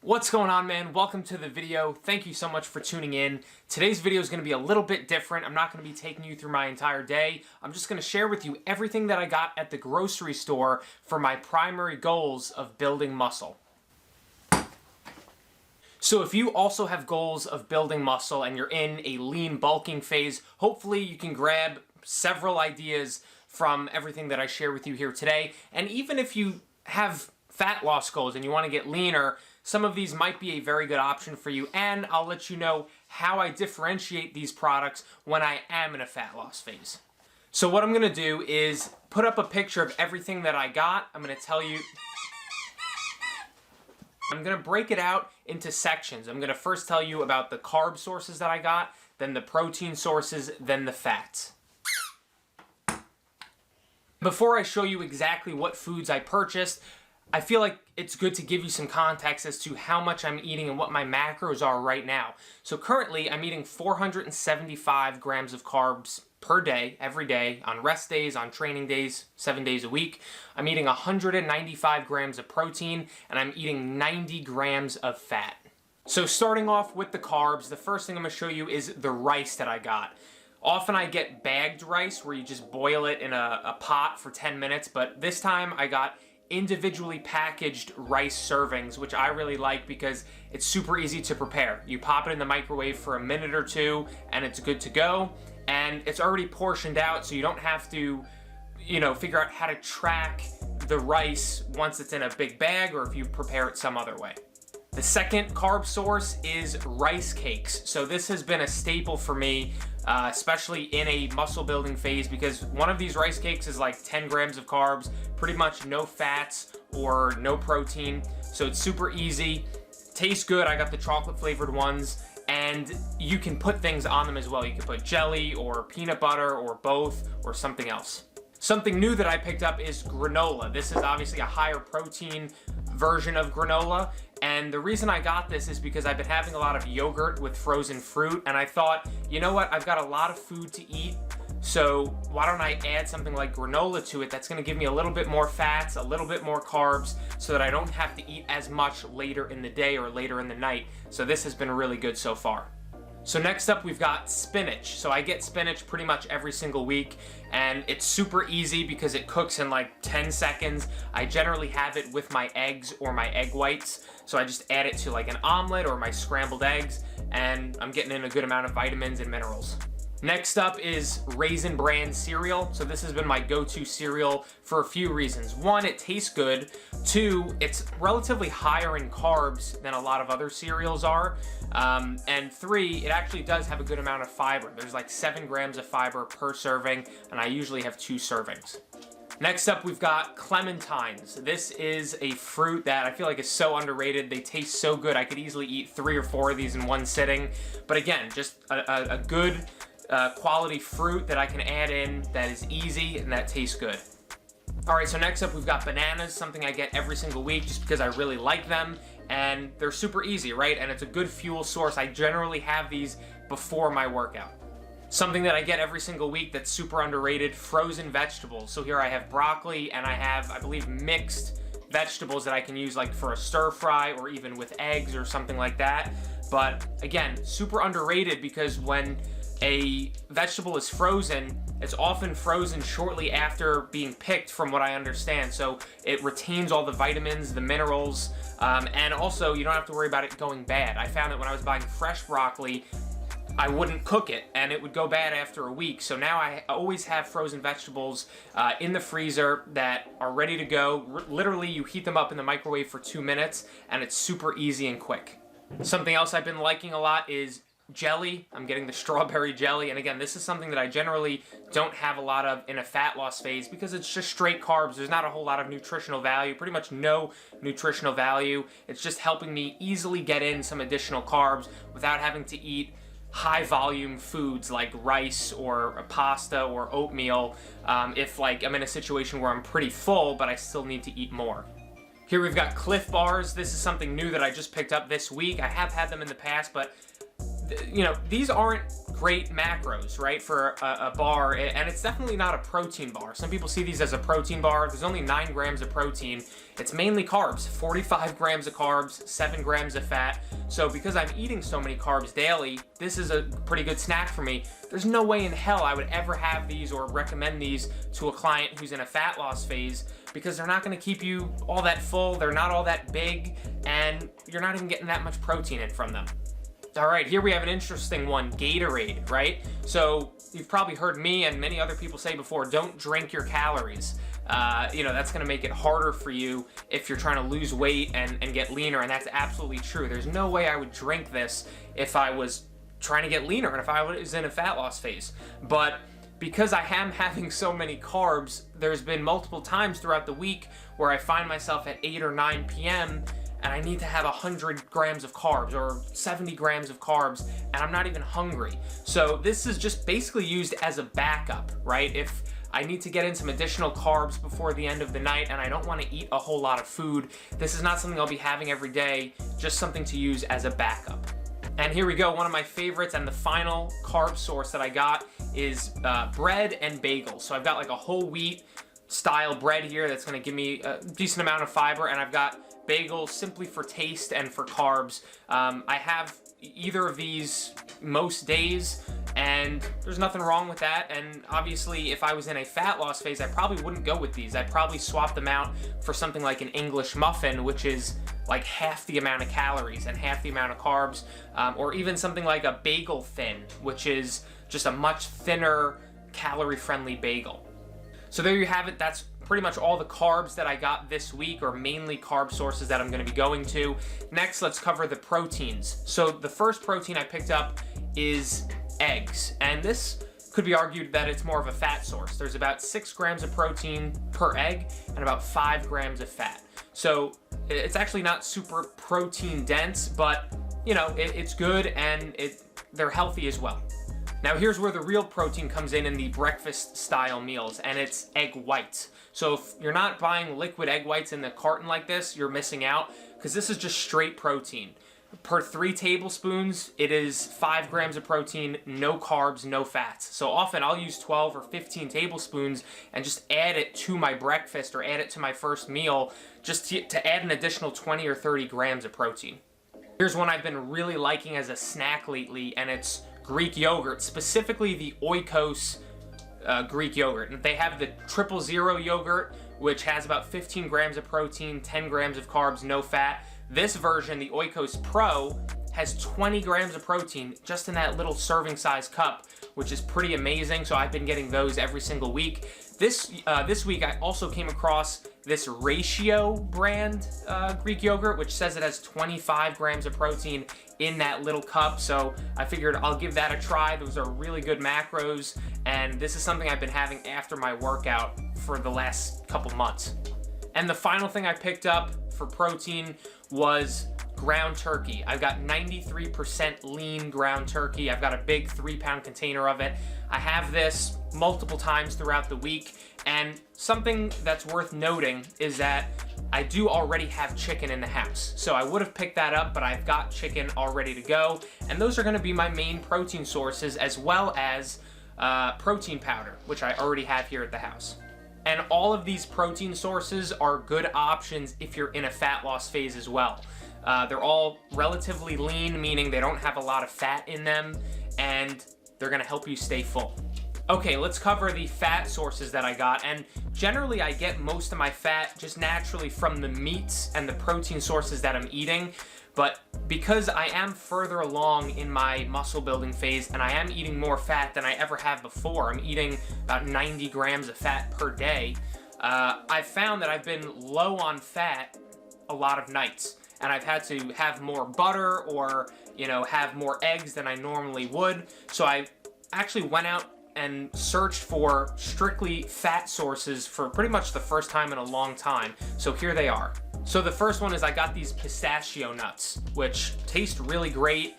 What's going on, man? Welcome to the video. Thank you so much for tuning in. Today's video is going to be a little bit different. I'm not going to be taking you through my entire day. I'm just going to share with you everything that I got at the grocery store for my primary goals of building muscle. So if you also have goals of building muscle and you're in a lean bulking phase, hopefully you can grab several ideas from everything that I share with you here today. And even if you have fat loss goals and you want to get leaner, some of these might be a very good option for you, and I'll let you know how I differentiate these products when I am in a fat loss phase. So what I'm going to do is put up a picture of everything that I got. I'm going to tell you... I'm going to break it out into sections. I'm going to first tell you about the carb sources that I got, then the protein sources, then the fats. Before I show you exactly what foods I purchased, I feel like it's good to give you some context as to how much I'm eating and what my macros are right now. So currently, I'm eating 475 grams of carbs per day, every day, on rest days, on training days, 7 days a week. I'm eating 195 grams of protein, and I'm eating 90 grams of fat. So starting off with the carbs, the first thing I'm going to show you is the rice that I got. Often I get bagged rice where you just boil it in a pot for 10 minutes, but this time I got individually packaged rice servings, which I really like because it's super easy to prepare. You pop it in the microwave for a minute or two and it's good to go, and it's already portioned out, so you don't have to, figure out how to track the rice once it's in a big bag or if you prepare it some other way. The second carb source is rice cakes. So this has been a staple for me, especially in a muscle building phase, because one of these rice cakes is like 10 grams of carbs, pretty much no fats or no protein. So it's super easy, tastes good. I got the chocolate flavored ones, and you can put things on them as well. You can put jelly or peanut butter or both or something else. Something new that I picked up is granola. This is obviously a higher protein version of granola, and the reason I got this is because I've been having a lot of yogurt with frozen fruit, and I thought, you know what, I've got a lot of food to eat, so why don't I add something like granola to it that's going to give me a little bit more fats, a little bit more carbs, so that I don't have to eat as much later in the day or later in the night. So this has been really good so far. So next up, we've got spinach. So I get spinach pretty much every single week, and it's super easy because it cooks in like 10 seconds. I generally have it with my eggs or my egg whites. So I just add it to like an omelet or my scrambled eggs, and I'm getting in a good amount of vitamins and minerals. Next up is Raisin Bran cereal. So this has been my go-to cereal for a few reasons. One, it tastes good. Two, it's relatively higher in carbs than a lot of other cereals are. And three, it actually does have a good amount of fiber. There's like 7 grams of fiber per serving, and I usually have 2 servings. Next up, we've got clementines. This is a fruit that I feel like is so underrated. They taste so good. I could easily eat 3 or 4 of these in one sitting. But again, just a good quality fruit that I can add in that is easy and that tastes good. Alright, so next up we've got bananas, something I get every single week just because I really like them, and they're super easy, right? And it's a good fuel source. I generally have these before my workout. Something that I get every single week that's super underrated, frozen vegetables. So here I have broccoli, and I have, I believe, mixed vegetables that I can use like for a stir fry or even with eggs or something like that. But again, super underrated because when a vegetable is frozen, it's often frozen shortly after being picked, from what I understand. So it retains all the vitamins, the minerals, and also you don't have to worry about it going bad. I found that when I was buying fresh broccoli, I wouldn't cook it and it would go bad after a week. So now I always have frozen vegetables in the freezer that are ready to go. Literally, you heat them up in the microwave for 2 minutes and it's super easy and quick. Something else I've been liking a lot is jelly. I'm getting the strawberry jelly, and again, this is something that I generally don't have a lot of in a fat loss phase because it's just straight carbs. There's not a whole lot of nutritional value, pretty much no nutritional value. It's just helping me easily get in some additional carbs without having to eat high volume foods like rice or pasta or oatmeal if like I'm in a situation where I'm pretty full but I still need to eat more. Here we've got Cliff Bars. This is something new that I just picked up this week. I have had them in the past, but these aren't great macros, right, for a bar, and it's definitely not a protein bar. Some people see these as a protein bar. There's only 9 grams of protein. It's mainly carbs, 45 grams of carbs, 7 grams of fat. So because I'm eating so many carbs daily, this is a pretty good snack for me. There's no way in hell I would ever have these or recommend these to a client who's in a fat loss phase, because they're not going to keep you all that full, they're not all that big, and you're not even getting that much protein in from them. All right, here we have an interesting one, Gatorade, right? So you've probably heard me and many other people say before, don't drink your calories. That's going to make it harder for you if you're trying to lose weight and get leaner, and that's absolutely true. There's no way I would drink this if I was trying to get leaner and if I was in a fat loss phase. But because I am having so many carbs, there's been multiple times throughout the week where I find myself at 8 or 9 p.m. and I need to have 100 grams of carbs or 70 grams of carbs, and I'm not even hungry. So this is just basically used as a backup, right? If I need to get in some additional carbs before the end of the night and I don't want to eat a whole lot of food, this is not something I'll be having every day, just something to use as a backup. And here we go, one of my favorites and the final carb source that I got is bread and bagels. So I've got like a whole wheat style bread here that's gonna give me a decent amount of fiber, and I've got bagels simply for taste and for carbs. I have either of these most days, and there's nothing wrong with that. And obviously, if I was in a fat loss phase, I probably wouldn't go with these. I'd probably swap them out for something like an English muffin, which is like half the amount of calories and half the amount of carbs, or even something like a bagel thin, which is just a much thinner, calorie-friendly bagel. So there you have it. That's pretty much all the carbs that I got this week, or mainly carb sources that I'm going to be going to. Next, let's cover the proteins. So the first protein I picked up is eggs, and this could be argued that it's more of a fat source. There's about 6 grams of protein per egg and about 5 grams of fat. So it's actually not super protein dense, but it's good, and they're healthy as well. Now here's where the real protein comes in the breakfast style meals, and it's egg whites. So if you're not buying liquid egg whites in the carton like this, you're missing out, because this is just straight protein. Per 3 tablespoons, it is 5 grams of protein, no carbs, no fats. So often I'll use 12 or 15 tablespoons and just add it to my breakfast or add it to my first meal, just to add an additional 20 or 30 grams of protein. Here's one I've been really liking as a snack lately, and it's Greek yogurt, specifically the Oikos Greek yogurt. And they have the 000 yogurt, which has about 15 grams of protein, 10 grams of carbs, no fat. This version, the Oikos Pro, has 20 grams of protein just in that little serving size cup, which is pretty amazing. So I've been getting those every single week. This week I also came across this Ratio brand Greek yogurt, which says it has 25 grams of protein in that little cup. So I figured I'll give that a try. Those are really good macros, and this is something I've been having after my workout for the last couple months. And the final thing I picked up for protein was ground turkey. I've got 93% lean ground turkey. I've got a big 3-pound container of it. I have this multiple times throughout the week, and something that's worth noting is that I do already have chicken in the house. So I would have picked that up, but I've got chicken all ready to go, and those are going to be my main protein sources, as well as protein powder, which I already have here at the house. And all of these protein sources are good options if you're in a fat loss phase as well. They're all relatively lean, meaning they don't have a lot of fat in them, and they're gonna help you stay full. Okay, let's cover the fat sources that I got, and generally I get most of my fat just naturally from the meats and the protein sources that I'm eating. But because I am further along in my muscle building phase and I am eating more fat than I ever have before, I'm eating about 90 grams of fat per day, I've found that I've been low on fat a lot of nights. And I've had to have more butter or, have more eggs than I normally would. So I actually went out and searched for strictly fat sources for pretty much the first time in a long time. So here they are. So the first one is I got these pistachio nuts, which taste really great.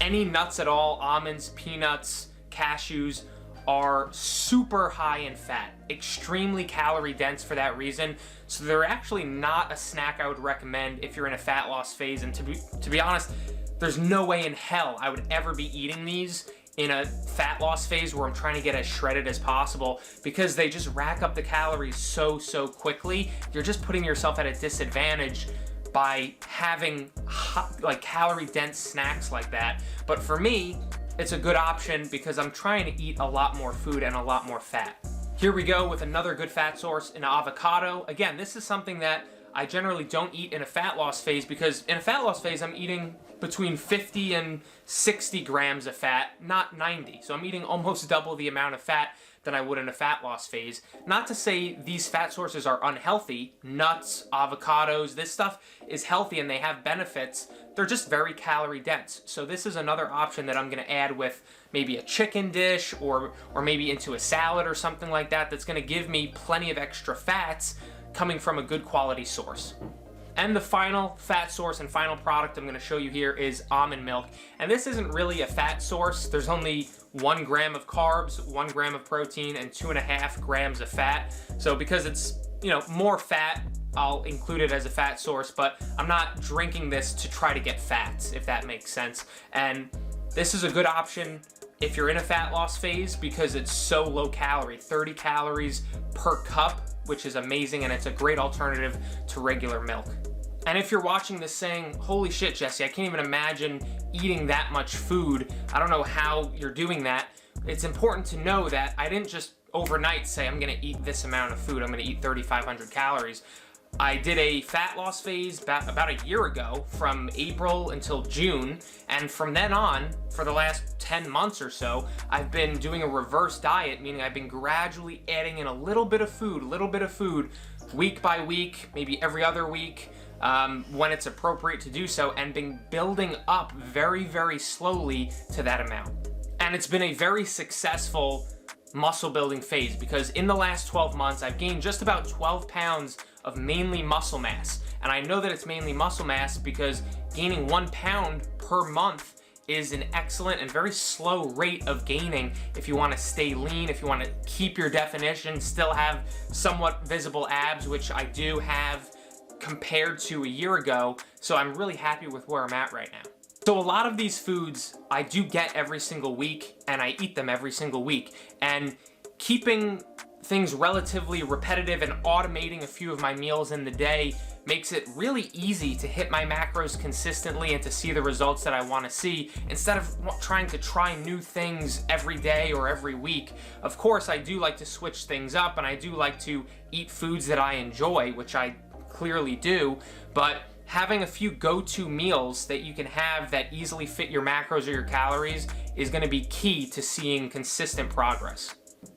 Any nuts at all, almonds, peanuts, cashews, are super high in fat, extremely calorie dense for that reason. So they're actually not a snack I would recommend if you're in a fat loss phase. And to be honest, there's no way in hell I would ever be eating these in a fat loss phase where I'm trying to get as shredded as possible, because they just rack up the calories so quickly. You're just putting yourself at a disadvantage by having like calorie dense snacks like that. But for me, it's a good option because I'm trying to eat a lot more food and a lot more fat. Here we go with another good fat source, an avocado. Again, this is something that I generally don't eat in a fat loss phase, because in a fat loss phase, I'm eating between 50 and 60 grams of fat, not 90. So I'm eating almost double the amount of fat than I would in a fat loss phase. Not to say these fat sources are unhealthy. Nuts, avocados, this stuff is healthy and they have benefits. They're just very calorie dense. So this is another option that I'm gonna add with maybe a chicken dish or maybe into a salad or something like that, that's gonna give me plenty of extra fats coming from a good quality source. And the final fat source and final product I'm going to show you here is almond milk. And this isn't really a fat source. There's only 1 gram of carbs, 1 gram of protein, and 2.5 grams of fat. So because it's, more fat, I'll include it as a fat source, but I'm not drinking this to try to get fats, if that makes sense. And this is a good option if you're in a fat loss phase because it's so low calorie, 30 calories per cup, which is amazing, and it's a great alternative to regular milk. And if you're watching this saying, holy shit, Jesse, I can't even imagine eating that much food. I don't know how you're doing that. It's important to know that I didn't just overnight say I'm gonna eat this amount of food. I'm gonna eat 3,500 calories. I did a fat loss phase about a year ago from April until June, and from then on, for the last 10 months or so, I've been doing a reverse diet, meaning I've been gradually adding in a little bit of food, week by week, maybe every other week, when it's appropriate to do so, and been building up very slowly to that amount. And it's been a very successful muscle building phase because in the last 12 months, I've gained just about 12 pounds of mainly muscle mass. And I know that it's mainly muscle mass because gaining 1 pound per month is an excellent and very slow rate of gaining if you want to stay lean, if you want to keep your definition, still have somewhat visible abs, which I do have compared to a year ago. So I'm really happy with where I'm at right now. So a lot of these foods I do get every single week and I eat them every single week. And keeping things relatively repetitive and automating a few of my meals in the day makes it really easy to hit my macros consistently and to see the results that I want to see instead of trying to try new things every day or every week. Of course, I do like to switch things up and I do like to eat foods that I enjoy, which I clearly do, but having a few go-to meals that you can have that easily fit your macros or your calories is going to be key to seeing consistent progress.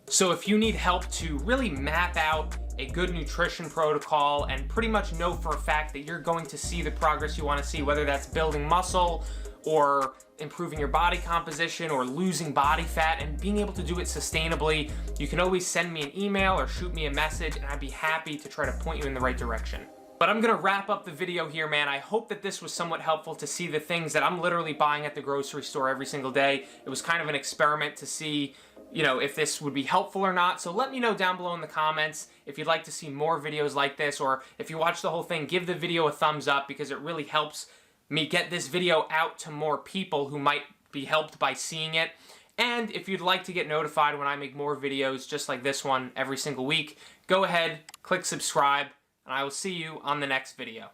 So if you need help to really map out a good nutrition protocol and pretty much know for a fact that you're going to see the progress you want to see, whether that's building muscle or improving your body composition or losing body fat and being able to do it sustainably, you can always send me an email or shoot me a message and I'd be happy to try to point you in the right direction. But I'm gonna wrap up the video here, man. I hope that this was somewhat helpful to see the things that I'm literally buying at the grocery store every single day. It was kind of an experiment to see, if this would be helpful or not. So let me know down below in the comments if you'd like to see more videos like this, or if you watch the whole thing, give the video a thumbs up because it really helps me get this video out to more people who might be helped by seeing it. And if you'd like to get notified when I make more videos just like this one every single week, go ahead, click subscribe, and I will see you on the next video.